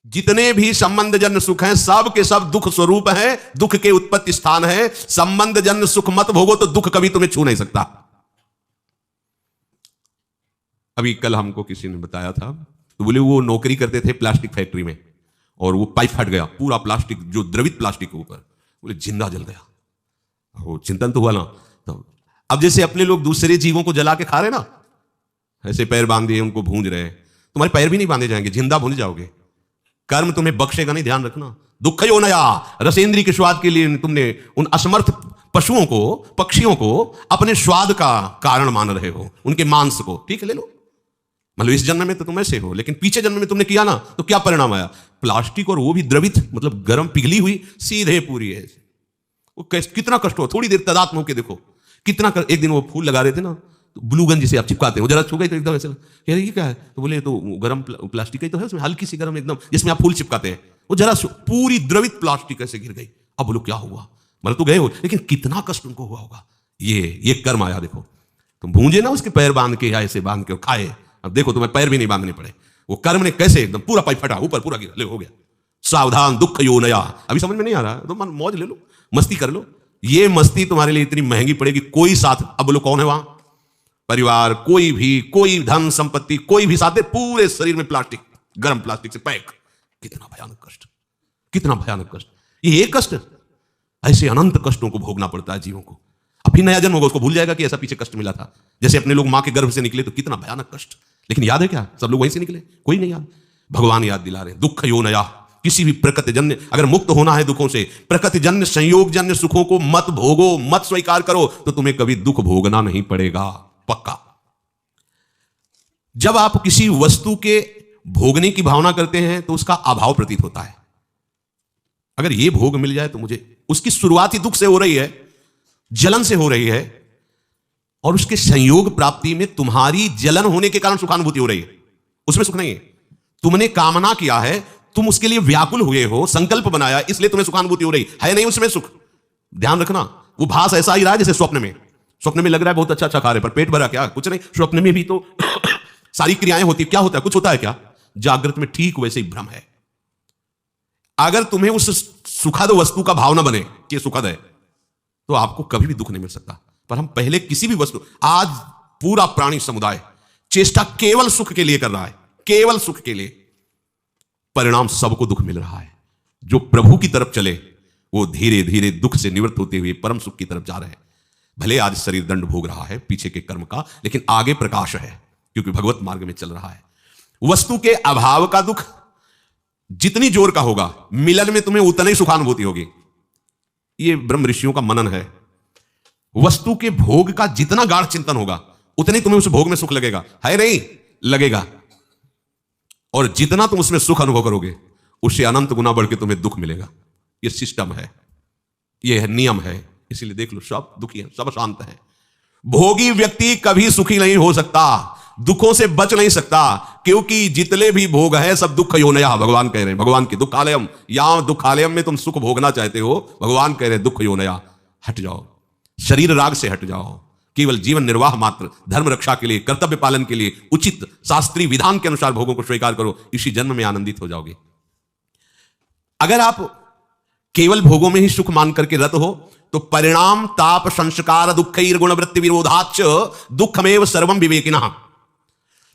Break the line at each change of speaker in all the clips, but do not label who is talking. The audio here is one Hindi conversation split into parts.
जितने भी संबंध जन्य सुख हैं सब के सब दुख स्वरूप हैं, दुख के उत्पत्ति स्थान है। संबंध जन्य सुख मत भोगो तो दुख कभी तुम्हें छू नहीं सकता। अभी कल हमको किसी ने बताया था, तो बोले वो नौकरी करते थे प्लास्टिक फैक्ट्री में और वो पाइप फट गया, पूरा प्लास्टिक जो द्रवित प्लास्टिक के ऊपर, बोले जिंदा जल गया। वो चिंतन तो हुआ ना। तो अब जैसे अपने लोग दूसरे जीवों को जला के खा रहे ना, ऐसे पैर बांध दिए उनको भूंज रहे हैं, तुम्हारे पैर भी नहीं बांधे जाएंगे, जिंदा भूंज जाओगे। कर्म तुम्हें बख्शेगा नहीं, ध्यान रखना। दुख यो नया, रसेंद्री के स्वाद के लिए तुमने उन असमर्थ पशुओं को, पक्षियों को अपने स्वाद का कारण मान रहे हो, उनके मांस को। ठीक है, ले लो, मतलब इस जन्म में तो तुम ऐसे हो, लेकिन पीछे जन्म में तुमने किया ना, तो क्या परिणाम आया? प्लास्टिक, और वो भी द्रवित, मतलब गर्म पिघली हुई, सीधे पूरी है। वो कितना कष्ट हो, थोड़ी देर तदात्म होकर देखो कितना एक दिन वो फूल लगा रहे थे ना, तो ग्लूगन जिसे आप चिपकाते हो, जरा छू गई तो एकदम ऐसे कह रही ये क्या है, तो बोले तो गर्म प्लास्टिक का ही तो है, उसमें हल्की सी गर्म एकदम, जिसमें आप फूल चिपकाते हैं, वो जरा पूरी द्रवित प्लास्टिक ऐसे गिर गई। अब बोलो क्या हुआ, मतलब तो गए हो, लेकिन कितना कष्ट उनको हुआ होगा। ये कर्म आया। देखो तुम भूंजे ना उसके पैर बांध के या ऐसे बांध के और खाए, अब देखो तुम्हें पैर भी नहीं बांधने पड़े, वो कर्म ने कैसे एकदम पूरा पाइप फटा, ऊपर पूरा गिरा, ले हो गया। सावधान दुख यो नया। अभी समझ में नहीं आ रहा तो मन मौज ले लो, मस्ती कर लो। ये मस्ती तुम्हारे लिए इतनी महंगी पड़ेगी, कोई साथ, अब बोलो कौन है वहां? परिवार, कोई धन संपत्ति, कोई भी साथ, पूरे शरीर में प्लास्टिक, गर्म प्लास्टिक से पैक। कितना भयानक कष्ट, कितना भयानक कष्ट। ये एक कष्ट, ऐसे अनंत कष्टों को भोगना पड़ता है जीवों को। अब फिर नया जन्म होगा, उसको भूल जाएगा कि ऐसा पीछे कष्ट मिला था। जैसे अपने लोग मां के गर्भ से निकले तो कितना भयानक कष्ट, लेकिन याद है क्या? सब लोग वहीं से निकले, कोई नहीं याद। भगवान याद दिला रहे, दुख यो नया। किसी भी प्रकृति जन्य, अगर मुक्त होना है दुखों से, प्रकृति जन्य संयोग जन्य सुखों को मत भोगो, मत स्वीकार करो, तो तुम्हें कभी दुख भोगना नहीं पड़ेगा, पक्का। जब आप किसी वस्तु के भोगने की भावना करते हैं तो उसका अभाव प्रतीत होता है। अगर यह भोग मिल जाए तो मुझे, उसकी शुरुआत ही दुख से हो रही है, जलन से हो रही है, और उसके संयोग प्राप्ति में तुम्हारी जलन होने के कारण सुखानुभूति हो रही है, उसमें सुख नहीं है। तुमने कामना किया है, तुम उसके लिए व्याकुल हुए हो, संकल्प बनाया, इसलिए तुम्हें सुखानुभूति हो रही है नहीं उसमें सुख। ध्यान रखना, वो भास ऐसा ही रहा है जैसे स्वप्न में लग रहा है बहुत अच्छा खा रहे, पर पेट भरा क्या? कुछ नहीं। स्वप्न में भी तो सारी क्रियाएं होती, क्या होता है? कुछ होता है क्या? जागृत में ठीक वैसे ही भ्रम है। अगर तुम्हें उस सुखद वस्तु का भाव न बने कि सुखद है, तो आपको कभी भी दुख नहीं मिल सकता। पर हम पहले किसी भी वस्तु, आज पूरा प्राणी समुदाय चेष्टा केवल सुख के लिए कर रहा है, केवल सुख के लिए, परिणाम सबको दुख मिल रहा है। जो प्रभु की तरफ चले वो धीरे धीरे दुख से निवृत्त होते हुए परम सुख की तरफ जा रहे हैं। भले आज शरीर दंड भोग रहा है पीछे के कर्म का, लेकिन आगे प्रकाश है, क्योंकि भगवत मार्ग में चल रहा है। वस्तु के अभाव का दुख जितनी जोर का होगा, मिलन में तुम्हें उतनी ही सुखानुभूति होगी। यह ब्रह्म ऋषियों का मनन है। वस्तु के भोग का जितना गाढ़ चिंतन होगा, उतनी तुम्हें उस भोग में सुख लगेगा, है नहीं? लगेगा। और जितना तुम उसमें सुख अनुभव करोगे, उससे अनंत गुना बढ़ के तुम्हें दुख मिलेगा। यह सिस्टम है, यह नियम है। इसीलिए देख लो, सब दुखी है, सब शांत है। भोगी व्यक्ति कभी सुखी नहीं हो सकता, दुखों से बच नहीं सकता, क्योंकि जितने भी भोग हैं सब दुख योनया। भगवान कह रहे हैं, भगवान की दुखालयम, यहां दुखालयम में तुम सुख भोगना चाहते हो, भगवान कह रहे हैं दुख योनया। हट जाओ, शरीर राग से हट जाओ, केवल जीवन निर्वाह मात्र, धर्म रक्षा के लिए, कर्तव्य पालन के लिए उचित शास्त्रीय विधान के अनुसार भोगों को स्वीकार करो। इसी जन्म में आनंदित हो जाओगे। अगर आप केवल भोगों में ही सुख मान करके रत हो, तो परिणाम ताप संस्कार दुःखैर गुण वृत्ति विरोधाच दुःखमेव सर्वम विवेकिनः।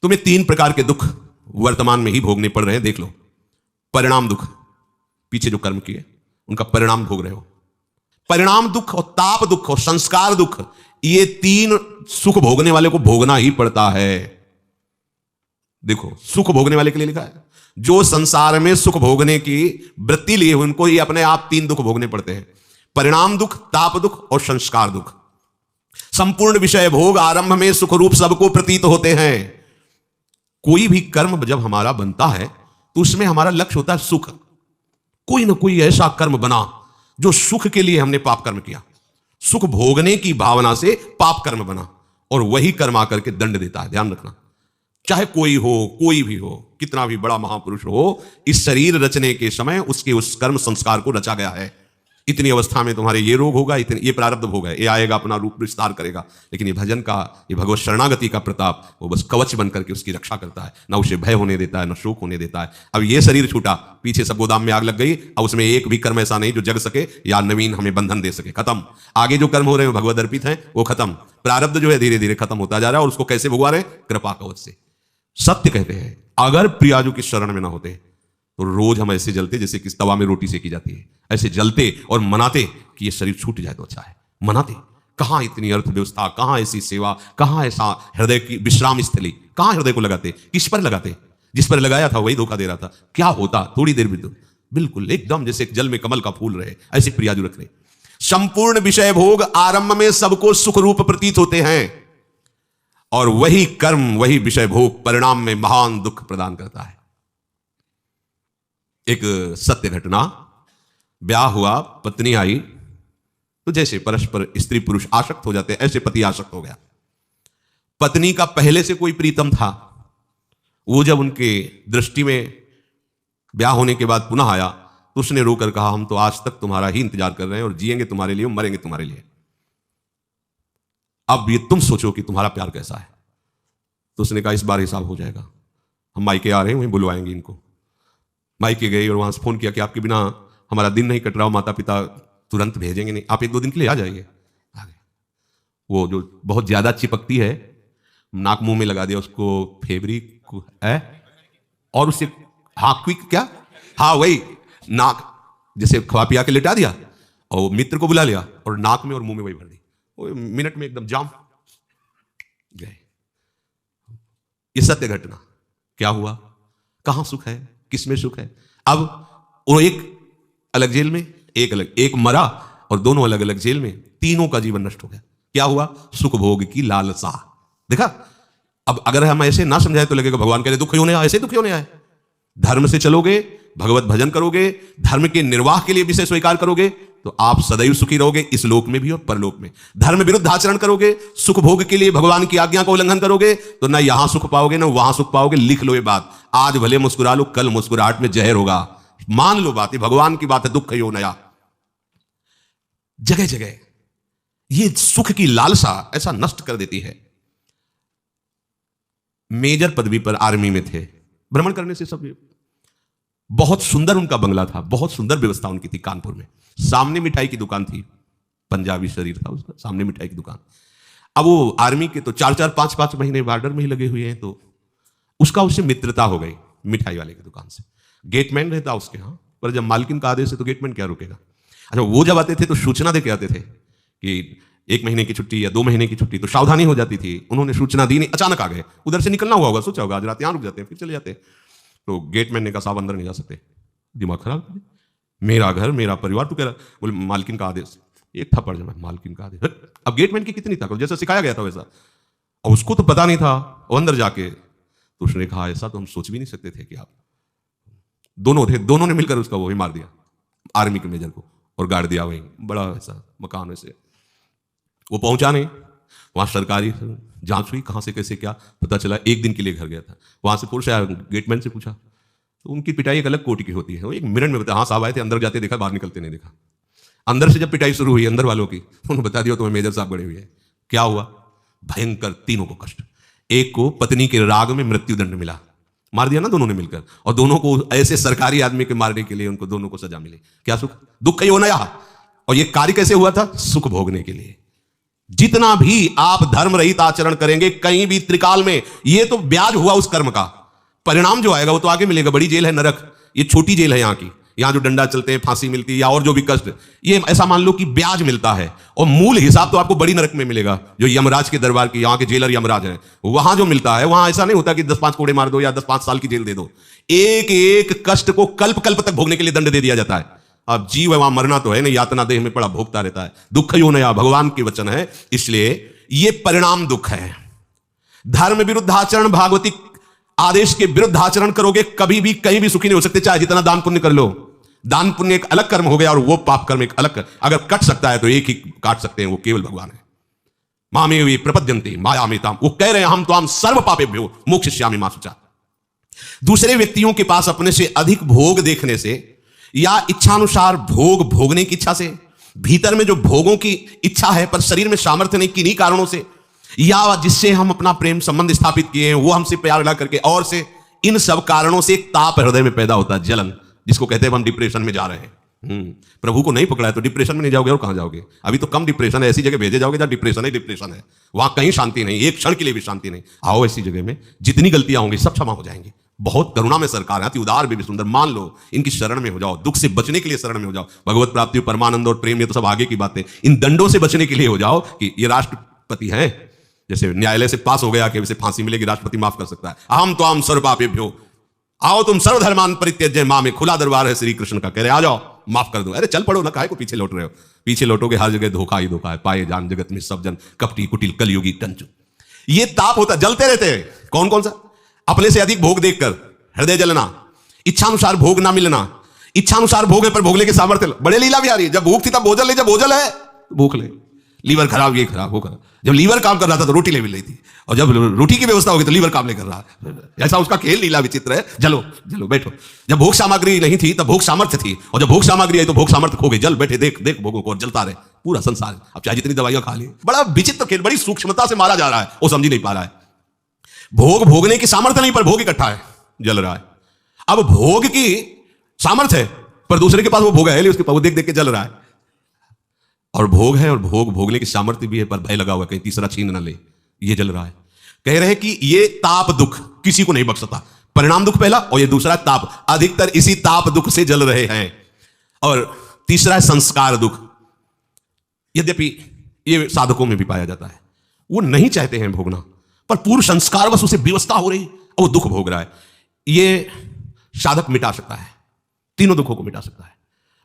तुम्हें 3 प्रकार के दुख वर्तमान में ही भोगने पड़ रहे हैं। देख लो, परिणाम दुख, पीछे जो कर्म किए उनका परिणाम भोग रहे हो। परिणाम दुख और ताप दुख और संस्कार दुख, ये 3 सुख भोगने वाले को भोगना ही पड़ता है। देखो, सुख भोगने वाले के लिए लिखा है, जो संसार में सुख भोगने की वृत्ति लिए उनको ही अपने आप 3 दुख भोगने पड़ते हैं, परिणाम दुख, ताप दुख और संस्कार दुख। संपूर्ण विषय भोग आरंभ में सुख रूप सबको प्रतीत होते हैं। कोई भी कर्म जब हमारा बनता है तो उसमें हमारा लक्ष्य होता है सुख। कोई ना कोई ऐसा कर्म बना जो सुख के लिए हमने पाप कर्म किया, सुख भोगने की भावना से पाप कर्म बना, और वही कर्म आकर के दंड देता है। ध्यान रखना, चाहे कोई हो, कोई भी हो, कितना भी बड़ा महापुरुष हो, इस शरीर रचने के समय उसके उस कर्म संस्कार को रचा गया है। इतनी अवस्था में तुम्हारे ये रोग होगा, ये प्रारब्ध भोग है, ये आएगा, अपना रूप विस्तार करेगा। लेकिन ये भजन का, ये भगवत शरणागति का प्रताप, वो बस कवच बन करके उसकी रक्षा करता है, ना उसे भय होने देता है, ना शोक होने देता है। अब ये शरीर छूटा, पीछे सब गोदाम में आग लग गई, अब उसमें एक भी कर्म ऐसा नहीं जो जग सके या नवीन हमें बंधन दे सके, खत्म। आगे जो कर्म हो रहे हैं भगवत अर्पित हैं, वो खत्म। प्रारब्ध जो है धीरे धीरे खत्म होता जा रहा है, और उसको कैसे भुगवा रहे? कृपा कवच से। सत्य कहते हैं, अगर प्रियाजू की शरण में ना होते तो रोज हम ऐसे जलते जैसे किस तवा में रोटी सेकी जाती है, ऐसे जलते और मनाते कि ये शरीर छूट जाए तो अच्छा है। मनाते, कहां इतनी अर्थव्यवस्था, कहां ऐसी सेवा, कहां ऐसा हृदय की विश्राम स्थली, कहां हृदय को लगाते? किस पर लगाते? जिस पर लगाया था वही धोखा दे रहा था। क्या होता थोड़ी देर में? तो बिल्कुल एकदम जैसे जल में कमल का फूल रहे, ऐसे प्रियाजू रख रहे। संपूर्ण विषय भोग आरंभ में सबको सुख रूप प्रतीत होते हैं, और वही कर्म, वही विषय भोग परिणाम में महान दुख प्रदान करता है। एक सत्य घटना, ब्याह हुआ, पत्नी आई, तो जैसे परस्पर स्त्री पुरुष आसक्त हो जाते हैं, ऐसे पति आसक्त हो गया। पत्नी का पहले से कोई प्रीतम था, वो जब उनके दृष्टि में ब्याह होने के बाद पुनः आया तो उसने रोकर कहा, हम तो आज तक तुम्हारा ही इंतजार कर रहे हैं, और जिएंगे तुम्हारे लिए, मरेंगे तुम्हारे लिए। अब ये तुम सोचो कि तुम्हारा प्यार कैसा है। तो उसने कहा, इस बार हिसाब हो जाएगा, हम मायके आ रहे हैं, वहीं बुलवाएंगे इनको। मायके गई और वहां से फोन किया कि आपके बिना हमारा दिन नहीं कट रहा, माता पिता तुरंत भेजेंगे नहीं, आप 1-2 दिन के लिए आ जाइए। आ गए। वो जो बहुत ज्यादा चिपकती है, नाक मुंह में लगा दिया उसको फेब्रिक है, और उससे क्विक क्या, वही नाक जैसे खवा पिया के लिटा दिया, और मित्र को बुला लिया और नाक में और मुंह में वही भर दी। वो मिनट में एकदम जाम गए। ये सत्य घटना। क्या हुआ? कहां सुख है, किसमें सुख है? अब वो एक अलग जेल में, एक अलग, एक मरा और दोनों अलग अलग जेल में, तीनों का जीवन नष्ट हो गया। क्या हुआ? सुख भोग की लालसा। देखा? अब अगर हम ऐसे ना समझाए तो लगेगा भगवान कह रहे दुख क्यों नहीं आए, ऐसे दुख क्यों नहीं आए। धर्म से चलोगे, भगवत भजन करोगे, धर्म के निर्वाह के लिए विषय स्वीकार करोगे, तो आप सदैव सुखी रहोगे, इस लोक में भी और परलोक में। धर्म विरुद्ध आचरण करोगे, सुख भोग के लिए भगवान की आज्ञा का उल्लंघन करोगे, तो ना यहां सुख पाओगे ना वहां सुख पाओगे। लिख लो ये बात, आज भले मुस्कुरा लो, कल मुस्कुराहट में जहर होगा। मान लो बात, भगवान की बात है, दुख यो नया। जगह जगह ये सुख की लालसा ऐसा नष्ट कर देती है। मेजर पदवी पर आर्मी में थे, भ्रमण करने से सब, बहुत सुंदर उनका बंगला था, बहुत सुंदर व्यवस्था उनकी थी कानपुर में। सामने मिठाई की दुकान थी, पंजाबी शरीर था उसका, सामने मिठाई की दुकान। अब वो आर्मी के तो 4-4, 5-5 महीने बॉर्डर में ही लगे हुए हैं, तो उसका उससे मित्रता हो गई मिठाई वाले की दुकान से। गेटमैन रहता उसके यहाँ, पर जब मालकिन का आदेश है तो गेटमैन क्या रुकेगा। अच्छा, वो जब आते थे तो सूचना दे के आते थे कि 1 महीने की छुट्टी या 2 महीने की छुट्टी, तो सावधानी हो जाती थी। उन्होंने सूचना दी नहीं, अचानक आ गए, उधर से निकलना हुआ होगा, सोचा होगा आज रात यहाँ रुक जाते हैं, फिर चले जाते। तो गेटमैन ने कहा, साहब अंदर नहीं जा सकते, दिमाग खराब, मेरा घर मेरा परिवार, तू कह रहा। बोले मालकिन का आदेश, एक थप्पड़ जमा, मालकिन का आदेश। अब गेटमैन की कितनी ताकत, जैसा सिखाया गया था वैसा, और उसको तो पता नहीं था। वो अंदर जाके तो उसने कहा, ऐसा तो हम सोच भी नहीं सकते थे कि आप दोनों थे, दोनों ने मिलकर उसका वही मार दिया, आर्मी के मेजर को, और गाड़ दिया वहीं बड़ा ऐसा मकान से। वो पहुंचा नहीं, वहां सरकारी जांच हुई, कहां से कैसे क्या पता चला। 1 दिन के लिए घर गया था, वहां से पुरुष आया, गेटमैन से पूछा, तो उनकी पिटाई एक अलग कोटि की होती है। वो 1 मिनट में बताया, हाँ साहब आए थे, अंदर जाते देखा, बाहर निकलते नहीं देखा। अंदर से जब पिटाई शुरू हुई अंदर वालों की, उन्होंने बता दिया तुम्हें मेजर साहब गड़े हुए हैं। क्या हुआ? भयंकर, तीनों को कष्ट। एक को पत्नी के राग में मृत्यु दंड मिला, मार दिया ना दोनों ने मिलकर, और दोनों को ऐसे सरकारी आदमी के मारने के लिए उनको दोनों को सजा मिली। क्या सुख, दुख कहीं होना यहाँ। और ये कार्य कैसे हुआ था? सुख भोगने के लिए। जितना भी आप धर्म रहित आचरण करेंगे कहीं भी त्रिकाल में, ये तो ब्याज हुआ उस कर्म का, परिणाम जो आएगा वो तो आगे मिलेगा। बड़ी जेल है नरक, ये छोटी जेल है यहाँ की। यहाँ जो डंडा चलते हैं, फांसी मिलती है, या और जो भी कष्ट, ये ऐसा मान लो कि ब्याज मिलता है, और मूल हिसाब तो आपको बड़ी नरक में मिलेगा, जो यमराज के दरबार की, यहाँ के जेलर यमराज हैं, वहां जो मिलता है, वहां ऐसा नहीं होता कि 10-5 कोड़े मार दो या 10-5 साल की जेल दे दो। एक एक कष्ट को कल्प कल्प तक भोगने के लिए दंड दे दिया जाता है। अब जीव वहां मरना तो है नहीं, यातना देह में पड़ा भोगता रहता है। दुख यो नया, भगवान के वचन है, इसलिए ये परिणाम दुख है। धर्म विरुद्ध आचरण, भागवती आदेश के विरुद्ध आचरण करोगे, कभी भी कहीं भी सुखी नहीं हो सकते, चाहे जितना दान पुण्य कर लो। दान पुण्य एक अलग कर्म हो गया, और वो पाप कर्म एक अलग कर्म। अगर कट सकता है तो एक ही काट सकते हैं, वो केवल भगवान है। मामे वे प्रपद्यन्ते मायामेताम, वो कह रहे हैं हम तो हम सर्व पापेभ्यो मोक्षयिष्यामि मा शुचा। दूसरे व्यक्तियों के पास अपने से अधिक भोग देखने से, या इच्छानुसार भोग भोगने की इच्छा से, भीतर में जो भोगों की इच्छा है पर शरीर में सामर्थ्य नहीं, किन्हीं कारणों से, या जिससे हम अपना प्रेम संबंध स्थापित किए हैं वो हमसे प्यार लगा करके, और से, इन सब कारणों से एक ताप हृदय में पैदा होता है, जलन, जिसको कहते हैं हम डिप्रेशन में जा रहे हैं। प्रभु को नहीं पकड़ा है तो डिप्रेशन में नहीं जाओगे और कहां जाओगे? अभी तो कम डिप्रेशन है, ऐसी जगह भेजे जाओगे जहां डिप्रेशन है, वहां कहीं शांति नहीं, एक क्षण के लिए भी शांति नहीं। आओ ऐसी जगह में, जितनी गलतियां होंगी सब क्षमा हो जाएंगी। बहुत करुणा में सरकार है, अति उदार भी सुंदर। मान लो, इनकी शरण में हो जाओ, दुख से बचने के लिए शरण में हो जाओ। भगवत प्राप्ति, परमानंद और प्रेम, ये तो सब आगे की बातें। इन दंडों से बचने के लिए हो जाओ कि ये राष्ट्रपति हैं, जैसे न्यायालय से पास हो गया कि इसे फांसी मिलेगी, राष्ट्रपति माफ कर सकता है। अहम तो हम सर्व पापेभ्यो, आओ तुम सर्वधर्मान परित्यज्य मां में खुला दरबार है श्री कृष्ण का। कह रहे आ जाओ, माफ कर दो। अरे चल पड़ो ना, काहे को पीछे लौट रहे हो? पीछे लौटोगे हर जगह धोखा ही धोखा है। पाए जान जगत में सब जन कपटी कुटिल कलयुगी कंचु। ये ताप होता, जलते रहते हैं। कौन कौन सा? अपने से अधिक भोग देखकर हृदय जलना, इच्छानुसार भोग ना मिलना, इच्छानुसार भोग है पर भोगले के सामर्थ्य। बड़े लीला भी आ रही है। जब भूख थी तब भोजन ले, जब भोजन है भूख ले। लीवर खराब, ये खराब, वो खराब। जब लीवर काम कर रहा था तो रोटी ले मिल रही थी, और जब रोटी की व्यवस्था होगी तो लीवर काम नहीं कर रहा। ऐसा उसका खेल लीला विचित्र है। जलो जलो बैठो। जब भोग सामग्री नहीं थी तब भोग सामर्थ्य थी, और जब भोग सामग्री आई तो भोग सामर्थ्य खो गई। जल बैठे, देख देख भोगों को, और जलता रहे पूरा संसार। अब चाहे जितनी दवाइयां खा ली, बड़ा विचित्र खेल, बड़ी सूक्ष्मता से मारा जा रहा है, वो समझ नहीं पा रहा है। भोग भोगने की सामर्थ्य नहीं, पर भोग इकट्ठा है, जल रहा है। अब भोग की सामर्थ्य है पर दूसरे के पास वो भोग है, उसके पास वो देख देख के जल रहा है। और भोग है और भोग भोगने की सामर्थ्य भी है, पर भय लगा हुआ कहीं तीसरा छीन ना ले, ये जल रहा है। कह रहे हैं कि ये ताप दुख किसी को नहीं बख्शता। परिणाम दुख पहला, और ये दूसरा ताप। अधिकतर इसी ताप दुख से जल रहे हैं। और तीसरा है संस्कार दुख। यद्यपि ये साधकों में भी पाया जाता है, वो नहीं चाहते हैं भोगना, पर पूर्व संस्कार बस उसे विवस्था हो रही और वो दुख भोग रहा है। ये साधक मिटा सकता है, तीनों दुखों को मिटा सकता है।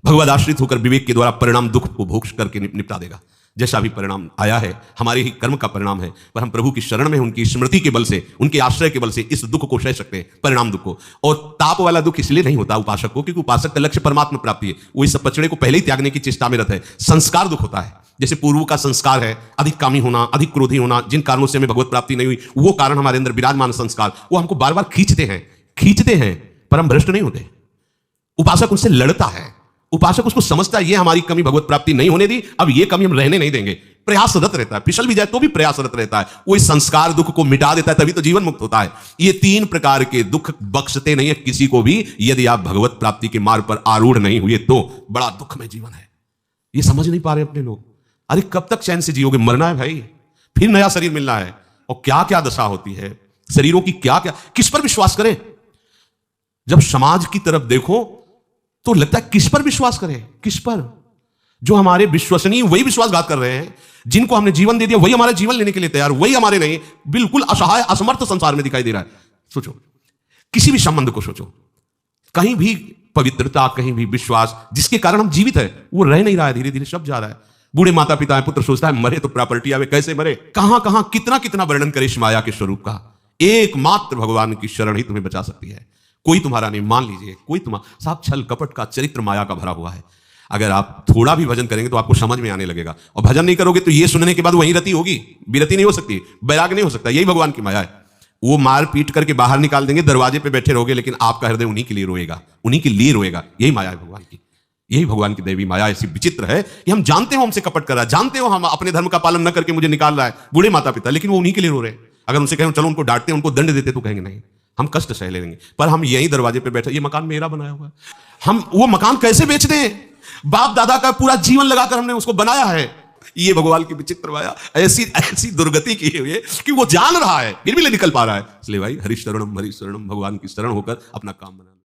भगवद आश्रित होकर विवेक के द्वारा परिणाम दुख को भोग करके निपटा देगा। जैसा भी परिणाम आया है हमारे ही कर्म का परिणाम है, पर हम प्रभु की शरण में, उनकी स्मृति के बल से, उनके आश्रय के बल से इस दुख को सह सकते हैं, परिणाम दुख को। और ताप वाला दुख इसलिए नहीं होता उपासक को, क्योंकि उपासक का लक्ष्य परमात्मा प्राप्ति है। वो इस पचड़े को पहले ही त्यागने की चेष्टा में रहता है। संस्कार दुख होता है, जैसे पूर्व का संस्कार है, अधिक कामी होना, अधिक क्रोधी होना, जिन कारणों से हमें भगवत प्राप्ति नहीं हुई, वो कारण हमारे अंदर विराजमान संस्कार, वो हमको बार बार खींचते हैं, पर हम भ्रष्ट नहीं होते। उपासक उनसे लड़ता है, उपासक उसको समझता है ये हमारी कमी भगवत प्राप्ति नहीं होने दी, अब ये कमी हम रहने नहीं देंगे। प्रयासरत रहता है, फिसल भी जाए तो भी प्रयासरत रहता है। वो इस संस्कार दुख को मिटा देता है, तभी तो जीवन मुक्त होता है। ये तीन प्रकार के दुख बख्शते नहीं है किसी को भी, यदि आप भगवत प्राप्ति के मार्ग पर आरूढ़ नहीं हुए तो। बड़ा दुख में जीवन है, ये समझ नहीं पा रहे अपने लोग। अरे कब तक चैन से जियोगे? मरना है भाई, फिर नया शरीर मिलना है, और क्या क्या दशा होती है शरीरों की, क्या क्या, किस पर विश्वास करें? जब समाज की तरफ देखो तो लगता है किस पर विश्वास करें, किस पर? जो हमारे विश्वसनीय वही विश्वासघात कर रहे हैं, जिनको हमने जीवन दे दिया वही हमारा जीवन लेने के लिए तैयार, वही हमारे नहीं, बिल्कुल असहाय असमर्थ संसार में दिखाई दे रहा है। सोचो, किसी भी संबंध को सोचो, कहीं भी पवित्रता, कहीं भी विश्वास, जिसके कारण हम जीवित है, वो रह नहीं रहा है, धीरे धीरे सब जा रहा है। बूढ़े माता पिता है, पुत्र सोचता है मरे तो प्रॉपर्टी आवे, कैसे मरे, कहां कहां कितना कितना वर्णन करे इस माया के स्वरूप का। एकमात्र भगवान की शरण ही तुम्हें बचा सकती है। कोई तुम्हारा नहीं, मान लीजिए कोई तुम्हारा, साहब छल कपट का चरित्र माया का भरा हुआ है। अगर आप थोड़ा भी भजन करेंगे तो आपको समझ में आने लगेगा, और भजन नहीं करोगे तो ये सुनने के बाद वहीं रति होगी, विरति नहीं हो सकती, बैराग नहीं हो सकता। यही भगवान की माया है। वो मार पीट करके बाहर निकाल देंगे, दरवाजे पे बैठे रहोगे, लेकिन आपका हृदय उन्हीं के लिए रोएगा, उन्हीं के लिए रोएगा। यही माया है भगवान की, यही भगवान की दैवी माया ऐसी विचित्र है कि हम जानते हो हमसे कपट कर रहा है, जानते हो हम अपने धर्म का पालन न करके मुझे निकाल रहा है, बूढ़े माता पिता, लेकिन वो उन्हीं के लिए रो रहे हैं। अगर उनसे कहें चलो उनको डांटते, उनको दंड देते, तो कहेंगे नहीं, हम कष्ट सह लेंगे, पर हम यहीं दरवाजे पे बैठे, ये मकान मेरा बनाया हुआ है, हम वो मकान कैसे बेच दें? बाप दादा का पूरा जीवन लगाकर हमने उसको बनाया है। ये भगवान की विचित्र माया ऐसी ऐसी दुर्गति की हुई है कि वो जान रहा है फिर भी ले निकल पा रहा है। इसलिए भाई हरि शरणम भगवान की शरण होकर अपना काम बना।